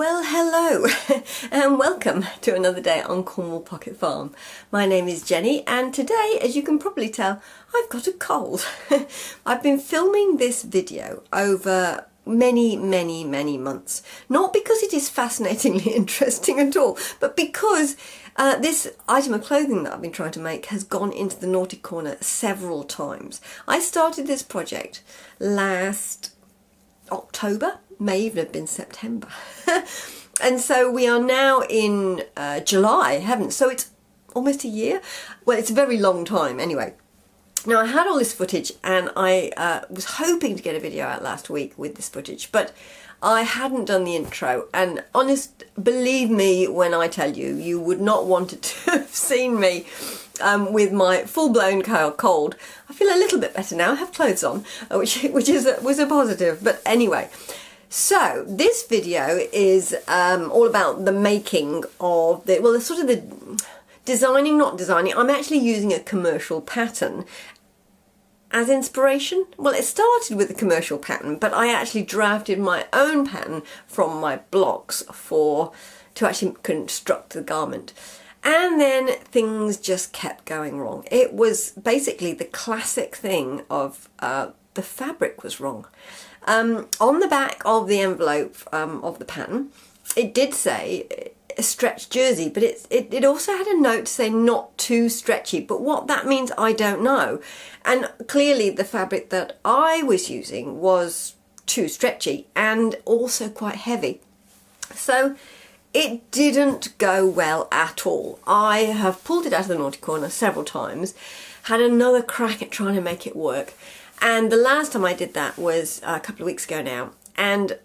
Well, hello and welcome to another day on Cornwall Pocket Farm. My name is Jenny and today, as you can probably tell, I've got a cold. I've been filming this video over many months. Not because it is fascinatingly interesting at all, but because this item of clothing that I've been trying to make has gone into the naughty corner several times. I started this project last October, may even have been September. And so we are now in July, so it's almost a year. Well, it's a very long time anyway. Now I had all this footage and I was hoping to get a video out last week with this footage, but I hadn't done the intro, and believe me when I tell you, you would not want to have seen me with my full-blown cold. I feel a little bit better now. I have clothes on, which was a positive. But anyway, so this video is all about the making of the designing, not designing. I'm actually using a commercial pattern as inspiration. Well, it started with a commercial pattern, but I actually drafted my own pattern from my blocks to actually construct the garment. And then things just kept going wrong. It was basically the classic thing of the fabric was wrong. On the back of the envelope of the pattern, it did say a stretched jersey, but it also had a note to say not too stretchy, but what that means I don't know. And clearly the fabric that I was using was too stretchy and also quite heavy. So it didn't go well at all. I have pulled it out of the naughty corner several times, had another crack at trying to make it work, and the last time I did that was a couple of weeks ago now, and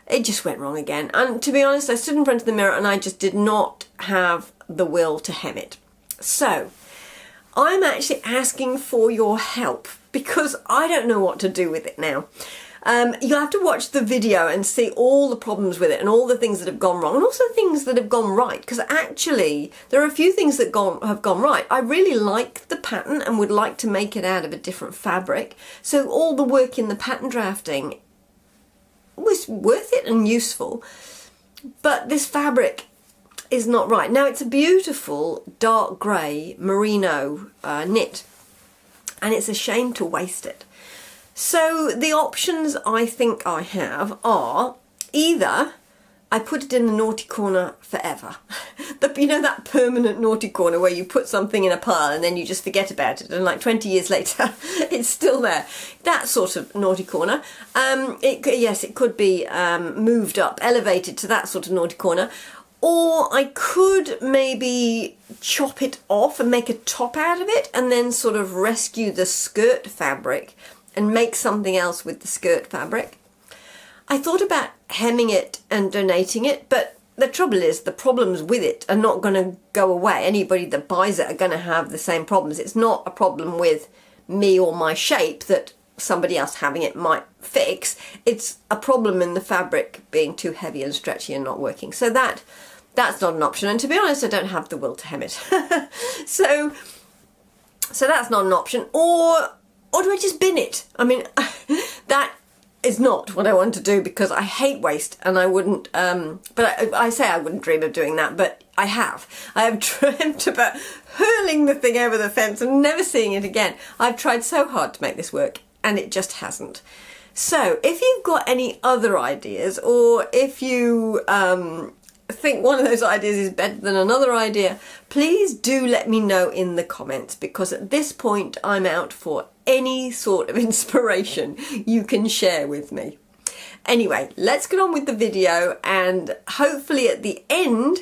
it just went wrong again. And to be honest, I stood in front of the mirror and I just did not have the will to hem it. So I'm actually asking for your help because I don't know what to do with it now. You'll have to watch the video and see all the problems with it and all the things that have gone wrong and also things that have gone right, because actually there are a few things that have gone right. I really like the pattern and would like to make it out of a different fabric, so all the work in the pattern drafting was worth it and useful, but this fabric is not right. Now it's a beautiful dark grey merino knit, and it's a shame to waste it. So the options I think I have are either I put it in the naughty corner forever. You know, that permanent naughty corner where you put something in a pile and then you just forget about it and like 20 years later it's still there. That sort of naughty corner. It could be moved up, elevated to that sort of naughty corner. Or I could maybe chop it off and make a top out of it and then sort of rescue the skirt fabric and make something else with the skirt fabric. I thought about hemming it and donating it, but the trouble is the problems with it are not going to go away. Anybody that buys it are going to have the same problems. It's not a problem with me or my shape that somebody else having it might fix. It's a problem in the fabric being too heavy and stretchy and not working. So that's not an option. And to be honest, I don't have the will to hem it. So that's not an option. Or do I just bin it? I mean, that is not what I want to do because I hate waste and I wouldn't, but I say I wouldn't dream of doing that, but I have. I have dreamt about hurling the thing over the fence and never seeing it again. I've tried so hard to make this work and it just hasn't. So if you've got any other ideas, or if you think one of those ideas is better than another idea, please do let me know in the comments, because at this point I'm out for any sort of inspiration you can share with me. Anyway, let's get on with the video, and hopefully at the end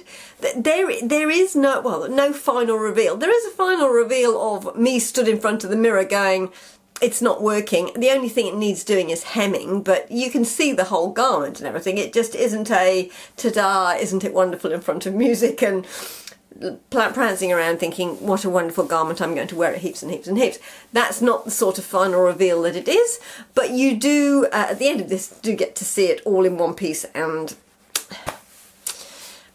there is no final reveal. There is a final reveal of me stood in front of the mirror going, it's not working. The only thing it needs doing is hemming, but you can see the whole garment and everything. It just isn't a ta-da, isn't it wonderful in front of music and prancing around thinking, what a wonderful garment, I'm going to wear it heaps and heaps and heaps. That's not the sort of final reveal that it is, but you do, at the end of this, do get to see it all in one piece and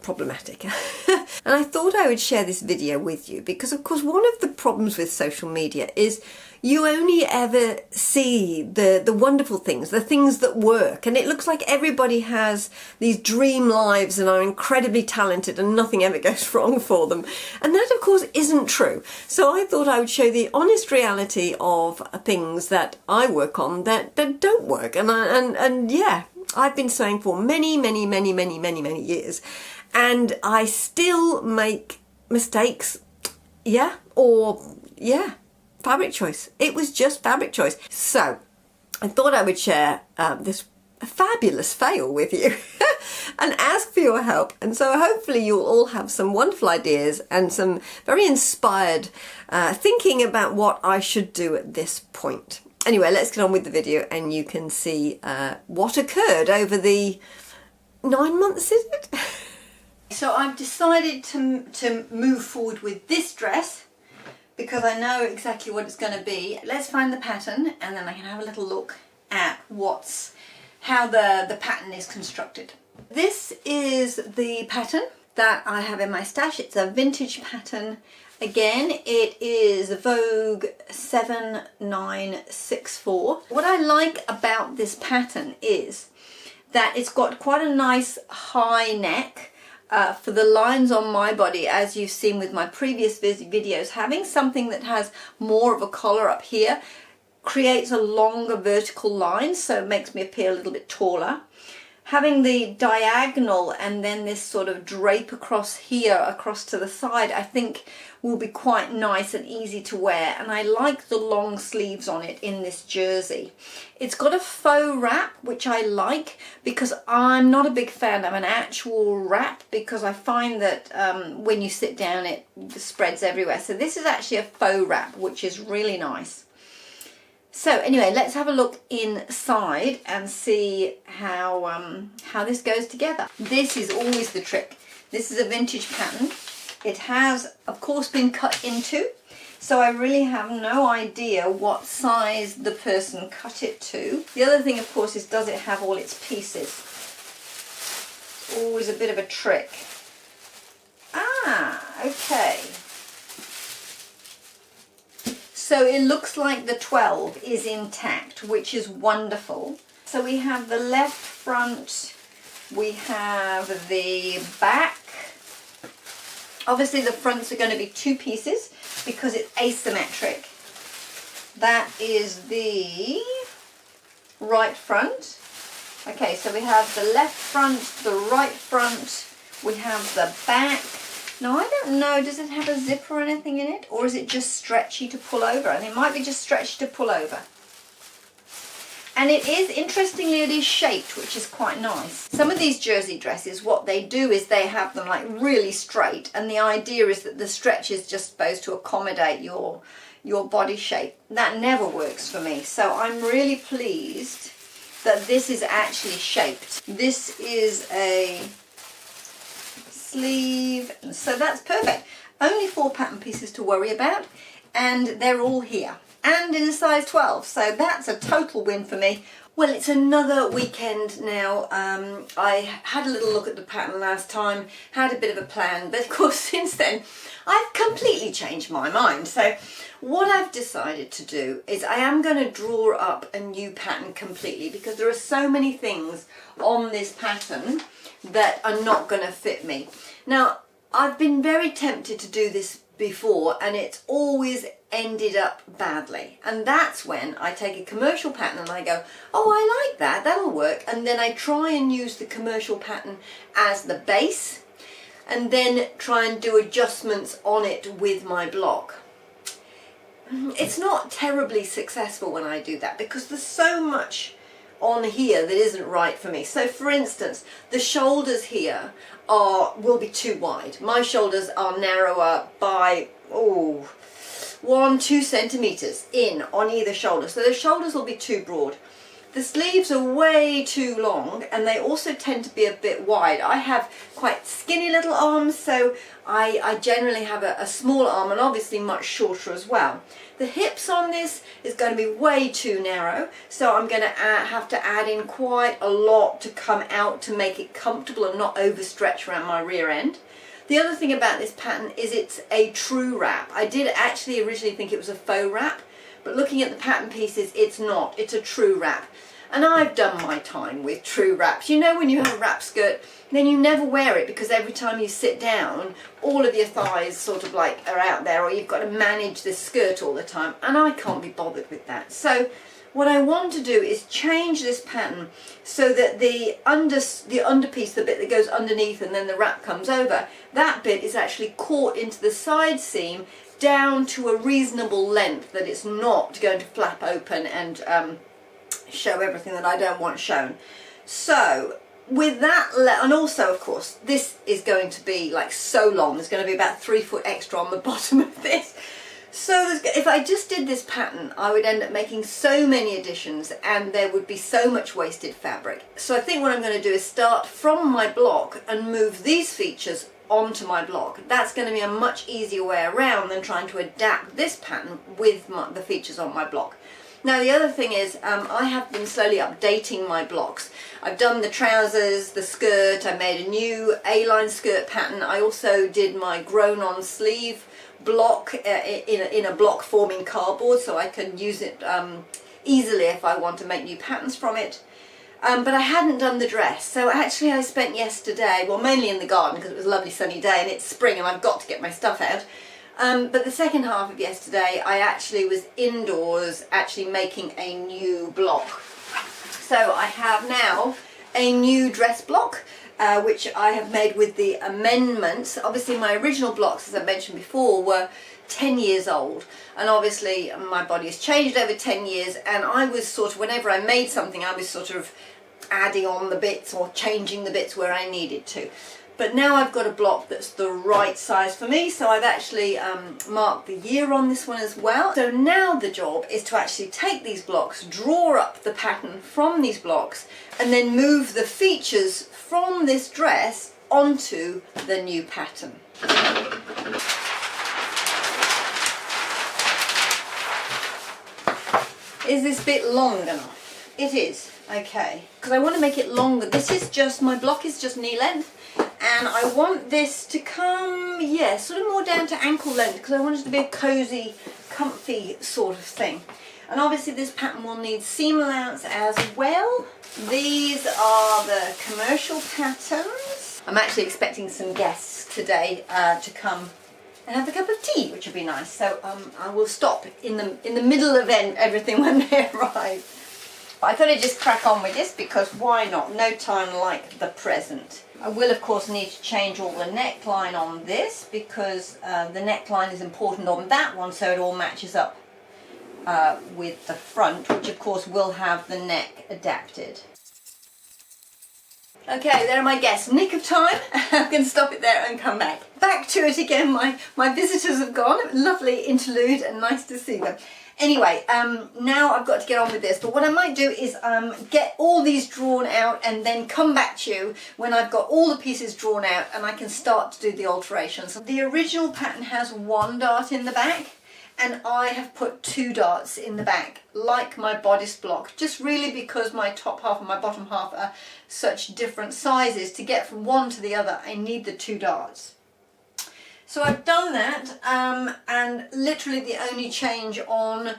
problematic. And I thought I would share this video with you because, of course, one of the problems with social media is you only ever see the wonderful things, the things that work. And it looks like everybody has these dream lives and are incredibly talented and nothing ever goes wrong for them. And that, of course, isn't true. So I thought I would show the honest reality of things that I work on that don't work. And yeah, I've been sewing for many years, and I still make mistakes. Fabric choice. It was just fabric choice. So I thought I would share this fabulous fail with you and ask for your help. And so hopefully you'll all have some wonderful ideas and some very inspired thinking about what I should do at this point. Anyway, let's get on with the video and you can see what occurred over the 9 months, is it? So I've decided to move forward with this dress because I know exactly what it's going to be. Let's find the pattern and then I can have a little look at how the pattern is constructed. This is the pattern that I have in my stash. It's a vintage pattern. Again, it is Vogue 7964. What I like about this pattern is that it's got quite a nice high neck. For the lines on my body, as you've seen with my previous videos, having something that has more of a collar up here creates a longer vertical line, so it makes me appear a little bit taller. Having the diagonal and then this sort of drape across here, across to the side, I think will be quite nice and easy to wear. And I like the long sleeves on it in this jersey. It's got a faux wrap, which I like because I'm not a big fan of an actual wrap because I find that when you sit down it spreads everywhere. So this is actually a faux wrap, which is really nice. So anyway, let's have a look inside and see how this goes together. This is always the trick. This is a vintage pattern. It has, of course, been cut into, so I really have no idea what size the person cut it to. The other thing, of course, is does it have all its pieces? Always a bit of a trick. Okay. So it looks like the 12 is intact, which is wonderful. So we have the left front, we have the back. Obviously the fronts are going to be 2 pieces because it's asymmetric. That is the right front. Okay, so we have the left front, the right front, we have the back. Now I don't know, does it have a zip or anything in it? Or is it just stretchy to pull over? And it might be just stretchy to pull over. And it is, interestingly, it is shaped, which is quite nice. Some of these jersey dresses, what they do is they have them like really straight. And the idea is that the stretch is just supposed to accommodate your body shape. That never works for me. So I'm really pleased that this is actually shaped. This is a sleeve, so that's perfect. Only 4 pattern pieces to worry about, and they're all here and in a size 12, so that's a total win for me. Well, it's another weekend now. I had a little look at the pattern last time, had a bit of a plan, but of course since then I've completely changed my mind. So what I've decided to do is I am going to draw up a new pattern completely because there are so many things on this pattern that are not going to fit me. Now, I've been very tempted to do this before and it's always ended up badly. And that's when I take a commercial pattern and I go, oh, I like that, that'll work. And then I try and use the commercial pattern as the base and then try and do adjustments on it with my block. It's not terribly successful when I do that because there's so much on here that isn't right for me. So for instance, the shoulders here will be too wide. My shoulders are narrower by 1-2 centimeters in on either shoulder, so the shoulders will be too broad. The sleeves are way too long and they also tend to be a bit wide. I have quite skinny little arms, so I generally have a small arm and obviously much shorter as well. The hips on this is going to be way too narrow, so I'm going to have to add in quite a lot to come out to make it comfortable and not overstretch around my rear end. The other thing about this pattern is it's a true wrap. I did actually originally think it was a faux wrap, but looking at the pattern pieces, it's not. It's a true wrap. And I've done my time with true wraps. You know, when you have a wrap skirt, then you never wear it because every time you sit down, all of your thighs sort of like are out there, or you've got to manage this skirt all the time. And I can't be bothered with that. So what I want to do is change this pattern so that the underpiece, the bit that goes underneath and then the wrap comes over, that bit is actually caught into the side seam down to a reasonable length, that it's not going to flap open and show everything that I don't want shown. So with that, and also of course this is going to be like so long, there's going to be about 3 foot extra on the bottom of this. So if I just did this pattern, I would end up making so many additions and there would be so much wasted fabric. So I think what I'm going to do is start from my block and move these features onto my block. That's going to be a much easier way around than trying to adapt this pattern with the features on my block. Now the other thing is, I have been slowly updating my blocks. I've done the trousers, the skirt, I made a new A-line skirt pattern. I also did my grown-on sleeve block in a block forming cardboard, so I can use it easily if I want to make new patterns from it. But I hadn't done the dress, so actually I spent yesterday, well mainly in the garden because it was a lovely sunny day and it's spring and I've got to get my stuff out. But the second half of yesterday I actually was indoors actually making a new block. So I have now a new dress block which I have made with the amendments. Obviously my original blocks, as I mentioned before, were 10 years old, and obviously my body has changed over 10 years, and I was sort of, whenever I made something, I was sort of adding on the bits or changing the bits where I needed to. But now I've got a block that's the right size for me, so I've actually marked the year on this one as well. So now the job is to actually take these blocks, draw up the pattern from these blocks, and then move the features from this dress onto the new pattern. Is this bit long enough? It is, okay, because I want to make it longer. This is just, my block is just knee length, and I want this to come, yeah, sort of more down to ankle length, because I want it to be a cozy, comfy sort of thing. And obviously this pattern will need seam allowance as well. These are the commercial patterns. I'm actually expecting some guests today to come and have a cup of tea, which would be nice. So I will stop in the middle of everything when they arrive. But I thought I'd just crack on with this because why not? No time like the present. I will of course need to change all the neckline on this because the neckline is important on that one, so it all matches up with the front, which of course will have the neck adapted. Okay, there are my guests. Nick of time. I'm going to stop it there and come back. Back to it again. My visitors have gone. Lovely interlude and nice to see them. Anyway, now I've got to get on with this. But what I might do is get all these drawn out and then come back to you when I've got all the pieces drawn out and I can start to do the alterations. The original pattern has 1 dart in the back, and I have put 2 darts in the back, like my bodice block, just really because my top half and my bottom half are such different sizes. To get from one to the other, I need the 2 darts. So I've done that, and literally the only change on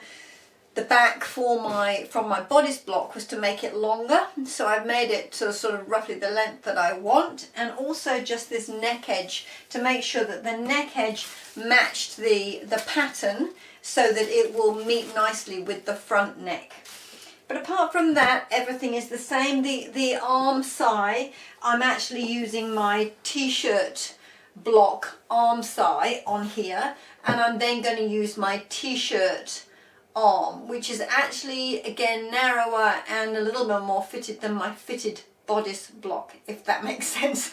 the back from my bodice block was to make it longer. So I've made it to sort of roughly the length that I want, and also just this neck edge to make sure that the neck edge matched the pattern so that it will meet nicely with the front neck. But apart from that, everything is the same. The arm side, I'm actually using my t-shirt block arm side on here, and I'm then going to use my t-shirt arm, which is actually again narrower and a little bit more fitted than my fitted bodice block, if that makes sense.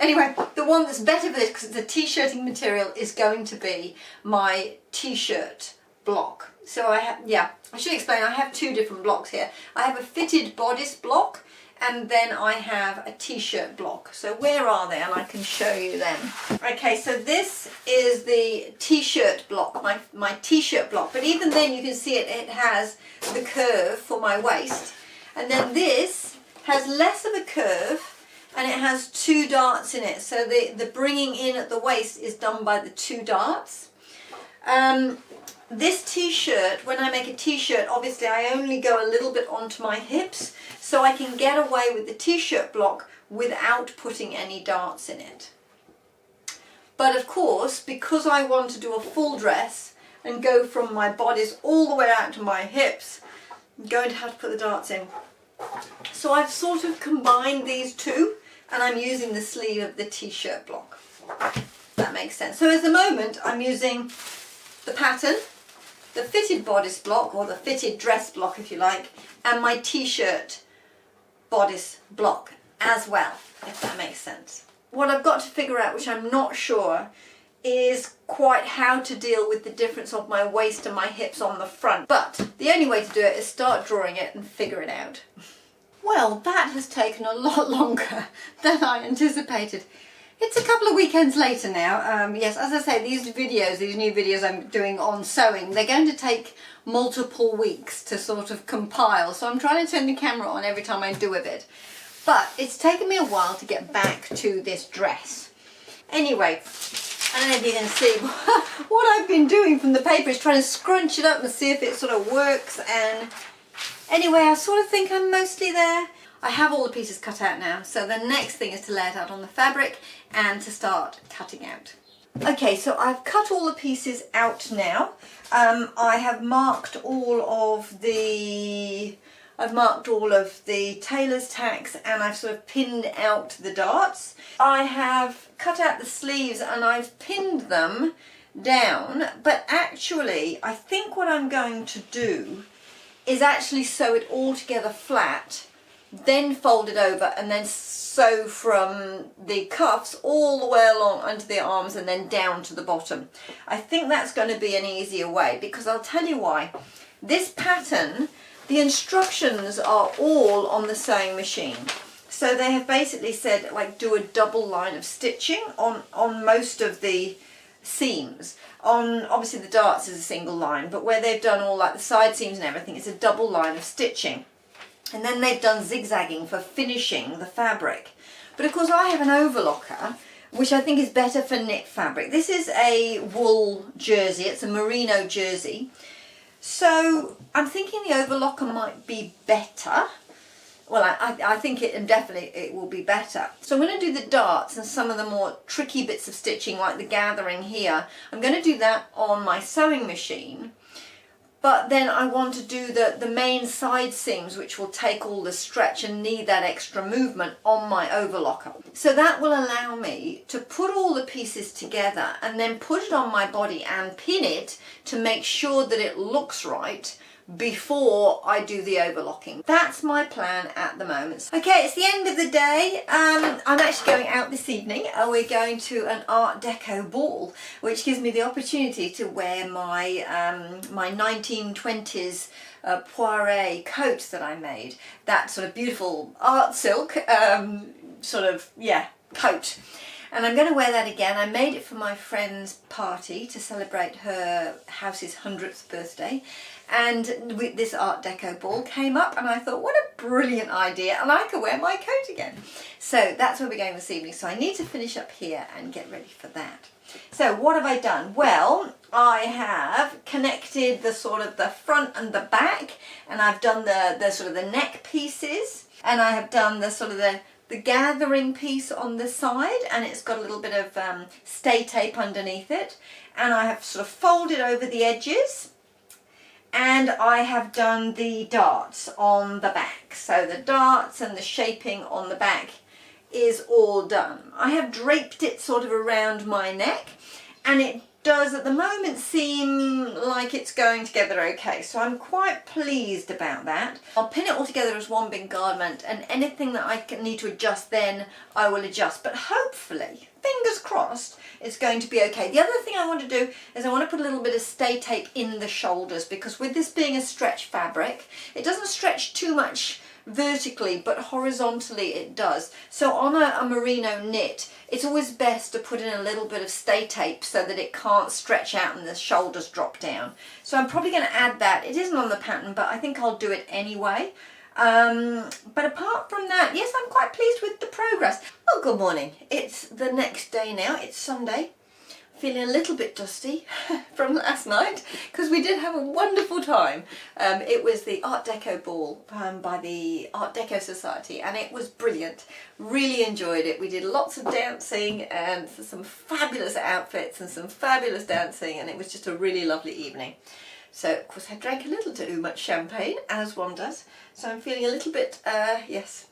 Anyway, the one that's better for this, because it's a t-shirting material, is going to be my t-shirt block. So I should explain, I have 2 different blocks here. I have a fitted bodice block, and then I have a t-shirt block. So where are they? And I can show you them. Okay, so this is the t-shirt block, my t-shirt block. But even then you can see it has the curve for my waist. And then this has less of a curve, and it has 2 darts in it. So the bringing in at the waist is done by the 2 darts. This t-shirt, when I make a t-shirt, obviously I only go a little bit onto my hips, so I can get away with the t-shirt block without putting any darts in it. But of course, because I want to do a full dress and go from my bodice all the way out to my hips, I'm going to have to put the darts in. So I've sort of combined these two, and I'm using the sleeve of the t-shirt block. That makes sense. So at the moment I'm using the pattern, the fitted bodice block, or the fitted dress block if you like, and my t-shirt bodice block as well, if that makes sense. What I've got to figure out, which I'm not sure, is quite how to deal with the difference of my waist and my hips on the front. But the only way to do it is start drawing it and figure it out. Well, that has taken a lot longer than I anticipated. It's a couple of weekends later now. Yes, as I say, these new videos I'm doing on sewing, they're going to take multiple weeks to sort of compile. So I'm trying to turn the camera on every time I do a bit. But it's taken me a while to get back to this dress. Anyway, I don't know if you can see what I've been doing from the paper is trying to scrunch it up and see if it sort of works. And anyway, I sort of think I'm mostly there. I have all the pieces cut out now, so the next thing is to lay it out on the fabric and to start cutting out. Okay, so I've cut all the pieces out now. I have marked all of the tailor's tacks, and I've sort of pinned out the darts. I have cut out the sleeves and I've pinned them down, but actually I think what I'm going to do is actually sew it all together flat, then fold it over, and then sew from the cuffs all the way along under the arms and then down to the bottom. I think that's going to be an easier way, because I'll tell you why. This pattern, the instructions are all on the sewing machine. So they have basically said, like, do a double line of stitching on most of the seams. On obviously the darts is a single line, but where they've done all like the side seams and everything, it's a double line of stitching. And then they've done zigzagging for finishing the fabric. But of course I have an overlocker, which I think is better for knit fabric. This is a wool jersey, it's a merino jersey. So I'm thinking the overlocker might be better. Well, I think it will be better. So I'm going to do the darts and some of the more tricky bits of stitching, like the gathering here. I'm going to do that on my sewing machine. But then I want to do the main side seams, which will take all the stretch and need that extra movement, on my overlocker. So that will allow me to put all the pieces together and then put it on my body and pin it to make sure that it looks right before I do the overlocking. That's my plan at the moment. Okay, it's the end of the day. I'm actually going out this evening. We're going to an Art Deco ball, which gives me the opportunity to wear my my 1920s poiré coat that I made. That sort of beautiful art silk coat. And I'm going to wear that again. I made it for my friend's party to celebrate her house's 100th birthday. And this Art Deco ball came up and I thought, what a brilliant idea, and I could wear my coat again. So that's where we're going this evening. So I need to finish up here and get ready for that. So what have I done? Well, I have connected the sort of the front and the back, and I've done the sort of the neck pieces, and I have done the sort of the gathering piece on the side, and it's got a little bit of stay tape underneath it, and I have sort of folded over the edges, and I have done the darts on the back. So the darts and the shaping on the back is all done. I have draped it sort of around my neck, and it does at the moment seem like it's going together okay, so I'm quite pleased about that. I'll pin it all together as one big garment, and anything that I need to adjust then I will adjust, but hopefully, fingers crossed, it's going to be okay. The other thing I want to do is I want to put a little bit of stay tape in the shoulders, because with this being a stretch fabric, it doesn't stretch too much vertically, but horizontally it does. So on a merino knit, it's always best to put in a little bit of stay tape so that it can't stretch out and the shoulders drop down. So I'm probably going to add that. It isn't on the pattern, but I think I'll do it anyway. But apart from that, yes, I'm quite pleased with the progress. Oh, good morning. It's the next day now. It's Sunday. Feeling a little bit dusty from last night because we did have a wonderful time. It was the Art Deco ball by the Art Deco Society, and it was brilliant. Really enjoyed it. We did lots of dancing and some fabulous outfits and some fabulous dancing, and it was just a really lovely evening. So of course I drank a little too much champagne, as one does, so I'm feeling a little bit, yes,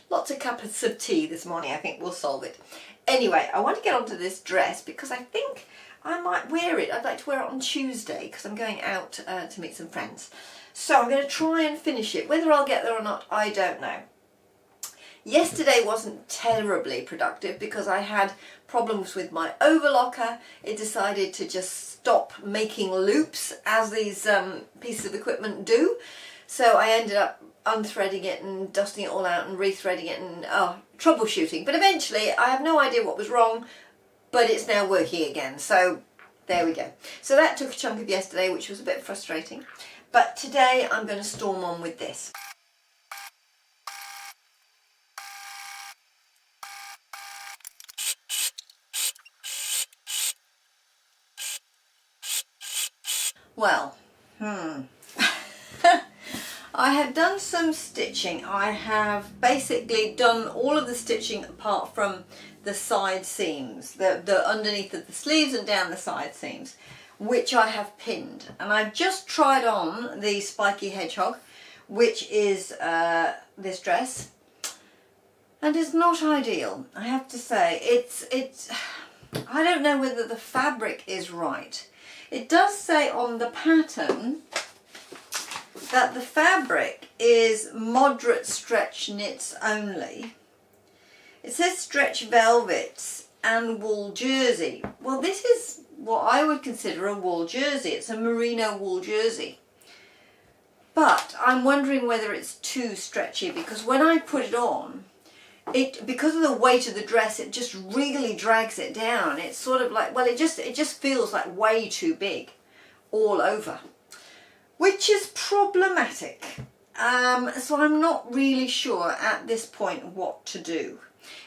lots of cups of tea this morning. I think we'll solve it. Anyway, I want to get onto this dress because I think I might wear it. I'd like to wear it on Tuesday because I'm going out to meet some friends. So I'm going to try and finish it. Whether I'll get there or not, I don't know. Yesterday wasn't terribly productive because I had problems with my overlocker. It decided to just stop making loops as these pieces of equipment do. So I ended up unthreading it and dusting it all out and rethreading it and troubleshooting. But eventually I have no idea what was wrong, but it's now working again. So there we go. So that took a chunk of yesterday, which was a bit frustrating. But today I'm going to storm on with this. Well, I have done some stitching. I have basically done all of the stitching apart from the side seams, the underneath of the sleeves and down the side seams, which I have pinned. And I've just tried on the spiky hedgehog, which is this dress, and it's not ideal, I have to say. It's I don't know whether the fabric is right. It does say on the pattern that the fabric is moderate stretch knits only. It says stretch velvets and wool jersey. Well, this is what I would consider a wool jersey. It's a merino wool jersey. But I'm wondering whether it's too stretchy, because when I put it on, because of the weight of the dress, it just really drags it down. It's sort of like, well, it just feels like way too big all over, which is problematic. So I'm not really sure at this point what to do.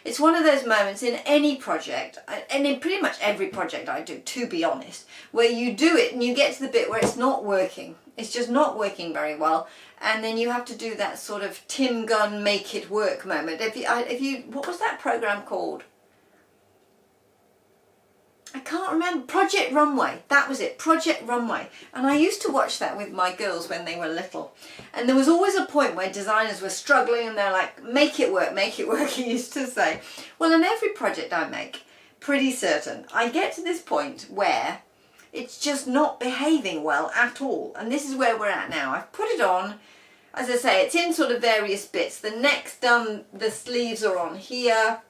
It's one of those moments in any project, and in pretty much every project I do, to be honest, where you do it and you get to the bit where it's not working. It's just not working very well, and then you have to do that sort of Tim Gunn make it work moment. If you, what was that program called? I can't remember. Project Runway. That was it. Project Runway. And I used to watch that with my girls when they were little. And there was always a point where designers were struggling and they're like, make it work, he used to say. Well, in every project I make, pretty certain, I get to this point where it's just not behaving well at all. And this is where we're at now. I've put it on. As I say, it's in sort of various bits. The neck's done, the sleeves are on here.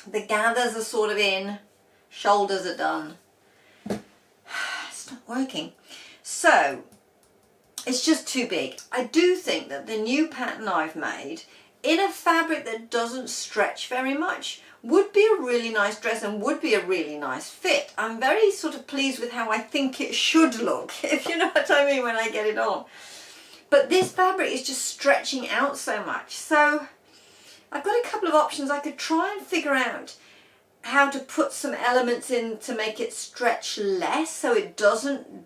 The gathers are sort of in. Shoulders are done. It's not working. So it's just too big. I do think that the new pattern I've made in a fabric that doesn't stretch very much would be a really nice dress and would be a really nice fit. I'm very sort of pleased with how I think it should look, if you know what I mean, when I get it on. But this fabric is just stretching out so much. So I've got a couple of options. I could try and figure out how to put some elements in to make it stretch less so it doesn't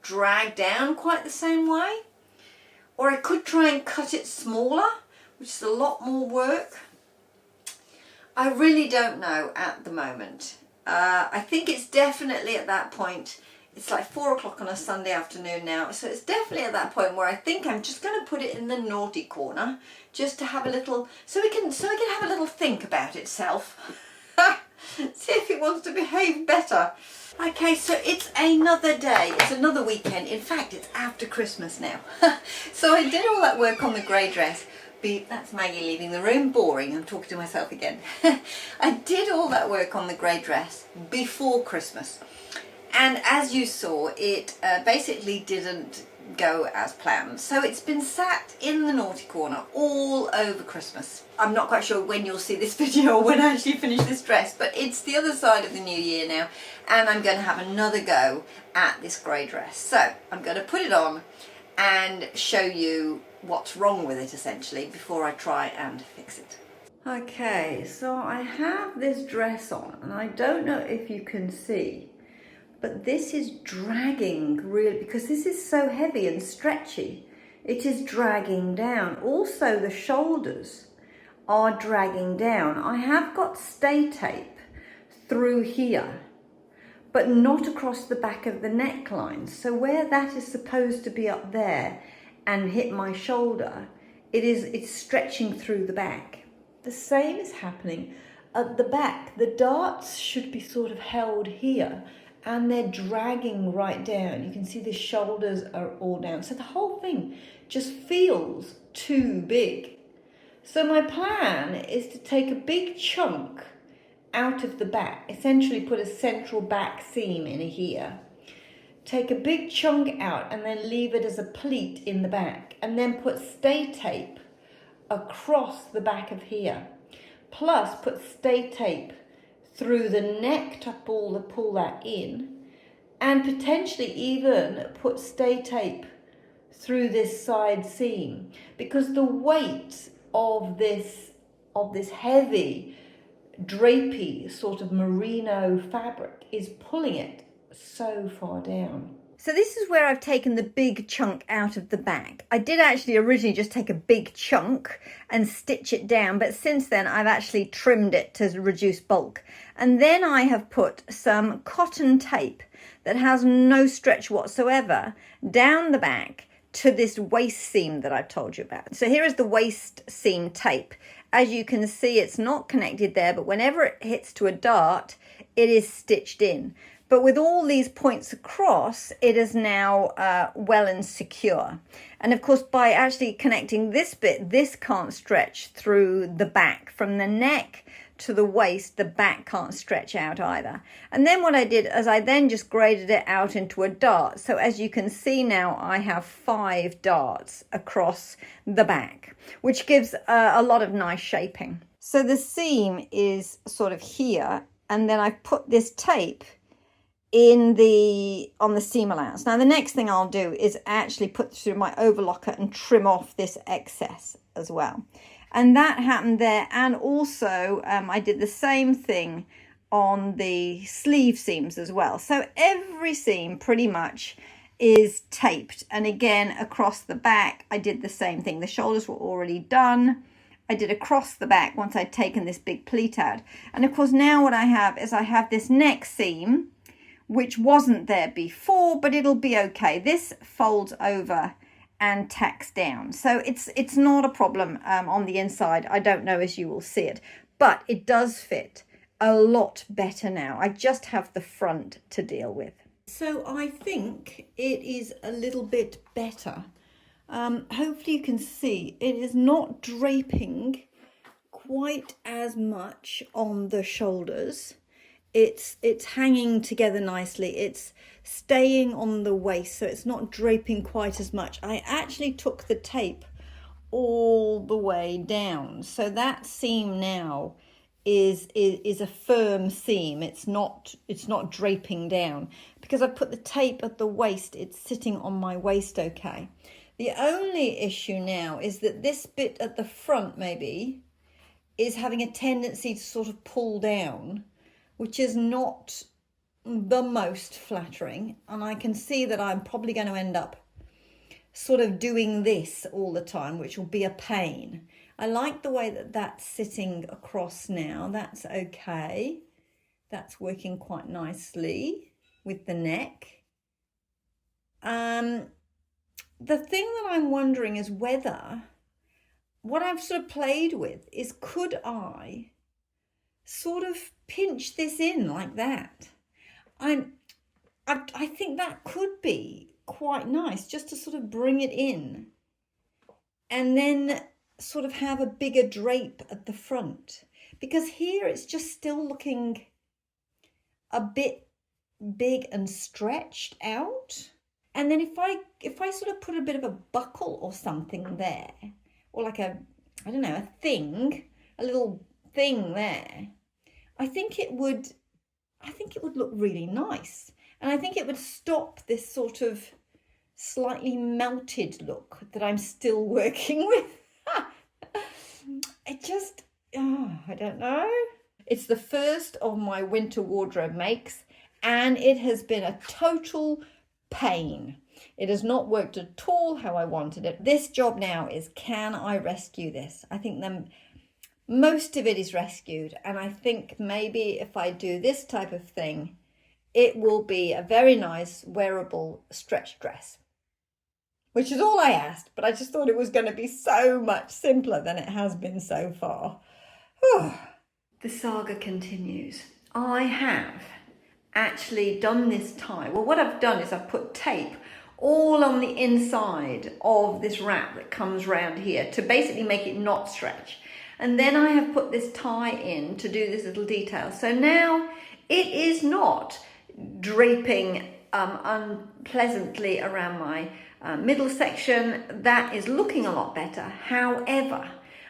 drag down quite the same way. Or I could try and cut it smaller, which is a lot more work. I really don't know at the moment. I think it's definitely at that point. It's like 4 o'clock on a Sunday afternoon now, so it's definitely at that point where I think I'm just going to put it in the naughty corner, just to have a little, so it can have a little think about itself. See if it wants to behave better. Okay, so it's another day, it's another weekend. In fact, it's after Christmas now. So I did all that work on the grey dress. That's Maggie leaving the room. Boring, I'm talking to myself again. I did all that work on the grey dress before Christmas. And as you saw, it basically didn't go as planned. So it's been sat in the naughty corner all over Christmas. I'm not quite sure when you'll see this video or when I actually finish this dress, but it's the other side of the new year now, and I'm going to have another go at this grey dress. So I'm going to put it on and show you what's wrong with it essentially before I try and fix it. Okay, so I have this dress on and I don't know if you can see, but this is dragging really because this is so heavy and stretchy. It is dragging down. Also the shoulders are dragging down. I have got stay tape through here, but not across the back of the neckline. So where that is supposed to be up there and hit my shoulder, it's stretching through the back. The same is happening at the back. The darts should be sort of held here and they're dragging right down. You can see the shoulders are all down. So the whole thing just feels too big. So my plan is to take a big chunk out of the back, essentially put a central back seam in here. Take a big chunk out and then leave it as a pleat in the back and then put stay tape across the back of here, plus put stay tape through the neck to pull that in, and potentially even put stay tape through this side seam, because the weight of this heavy drapey sort of merino fabric is pulling it so far down. So this is where I've taken the big chunk out of the back. I did actually originally just take a big chunk and stitch it down, but since then I've actually trimmed it to reduce bulk. And then I have put some cotton tape that has no stretch whatsoever down the back to this waist seam that I've told you about. So here is the waist seam tape. As you can see, it's not connected there, but whenever it hits to a dart, it is stitched in. But with all these points across, it is now well and secure. And of course, by actually connecting this bit, this can't stretch through the back. From the neck to the waist, the back can't stretch out either. And then what I did is I then just graded it out into a dart. So as you can see now, I have 5 darts across the back, which gives a lot of nice shaping. So the seam is sort of here, and then I've put this tape on the seam allowance. Now the next thing I'll do is actually put through my overlocker and trim off this excess as well. And that happened there. And also I did the same thing on the sleeve seams as well. So every seam pretty much is taped. And again, across the back, I did the same thing. The shoulders were already done. I did across the back once I'd taken this big pleat out. And of course, now what I have is I have this neck seam, which wasn't there before, but it'll be okay. This folds over and tacks down. So it's not a problem on the inside. I don't know as you will see it, but it does fit a lot better now. I just have the front to deal with. So I think it is a little bit better. Hopefully you can see it is not draping quite as much on the shoulders. It's hanging together nicely. It's staying on the waist, so it's not draping quite as much. I actually took the tape all the way down, so that seam now is a firm seam. It's not draping down because I put the tape at the waist. It's sitting on my waist okay. The only issue now is that this bit at the front maybe is having a tendency to sort of pull down, which is not the most flattering. And I can see that I'm probably going to end up sort of doing this all the time, which will be a pain. I like the way that that's sitting across now. That's okay. That's working quite nicely with the neck. The thing that I'm wondering is whether, what I've sort of played with is, could I sort of pinch this in like that? I think that could be quite nice, just to sort of bring it in and then sort of have a bigger drape at the front, because here it's just still looking a bit big and stretched out. And then if I sort of put a bit of a buckle or something there, or like a little thing there, I think it would look really nice. And I think it would stop this sort of slightly melted look that I'm still working with. I don't know. It's the first of my winter wardrobe makes, and it has been a total pain. It has not worked at all how I wanted it. This job now is, can I rescue this? I think most of it is rescued, and I think maybe if I do this type of thing, it will be a very nice wearable stretch dress, which is all I asked, but I just thought it was going to be so much simpler than it has been so far. The saga continues. I have actually done this tie. Well, what I've done is I've put tape all on the inside of this wrap that comes round here to basically make it not stretch. And then I have put this tie in to do this little detail. So now it is not draping unpleasantly around my middle section. That is looking a lot better. However,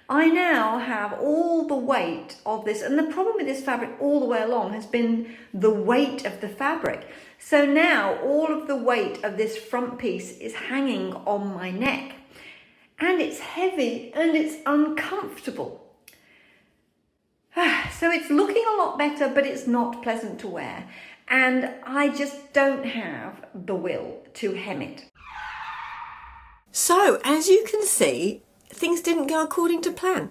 I now have all the weight of this, and the problem with this fabric all the way along has been the weight of the fabric. So now all of the weight of this front piece is hanging on my neck, and it's heavy and it's uncomfortable. So it's looking a lot better, but it's not pleasant to wear, and I just don't have the will to hem it. So, as you can see, things didn't go according to plan.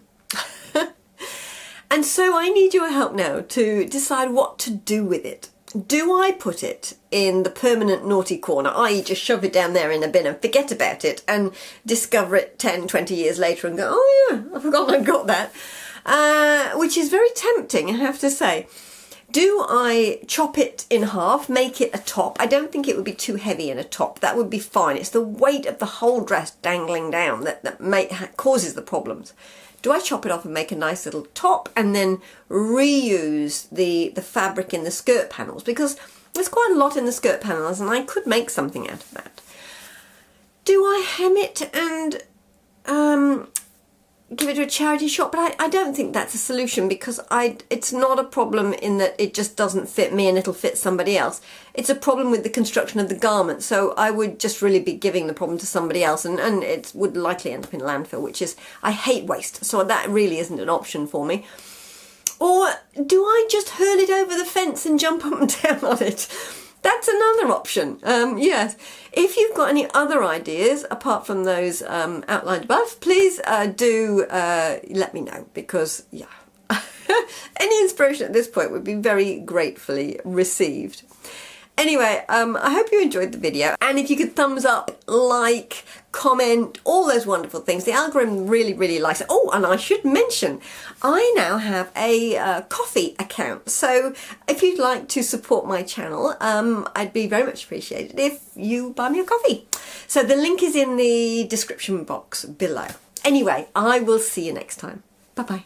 And so I need your help now to decide what to do with it. Do I put it in the permanent naughty corner, i.e. just shove it down there in a bin and forget about it and discover it 10, 20 years later and go, oh yeah, I forgot I got that, which is very tempting, I have to say. Do I chop it in half, make it a top? I don't think it would be too heavy in a top. That would be fine. It's the weight of the whole dress dangling down that causes the problems. Do I chop it off and make a nice little top and then reuse the fabric in the skirt panels? Because there's quite a lot in the skirt panels and I could make something out of that. Do I hem it and give it to a charity shop? But I don't think that's a solution, because it's not a problem in that it just doesn't fit me and it'll fit somebody else. It's a problem with the construction of the garment, so I would just really be giving the problem to somebody else, and it would likely end up in landfill, which is, I hate waste, so that really isn't an option for me. Or do I just hurl it over the fence and jump up and down on it? That's another option. Yes. If you've got any other ideas apart from those outlined above, please do let me know, because yeah, any inspiration at this point would be very gratefully received. Anyway, I hope you enjoyed the video, and if you could thumbs up, like, comment, all those wonderful things. The algorithm really, really likes it. Oh, and I should mention, I now have a coffee account. So if you'd like to support my channel, I'd be very much appreciated if you buy me a coffee. So the link is in the description box below. Anyway, I will see you next time. Bye-bye.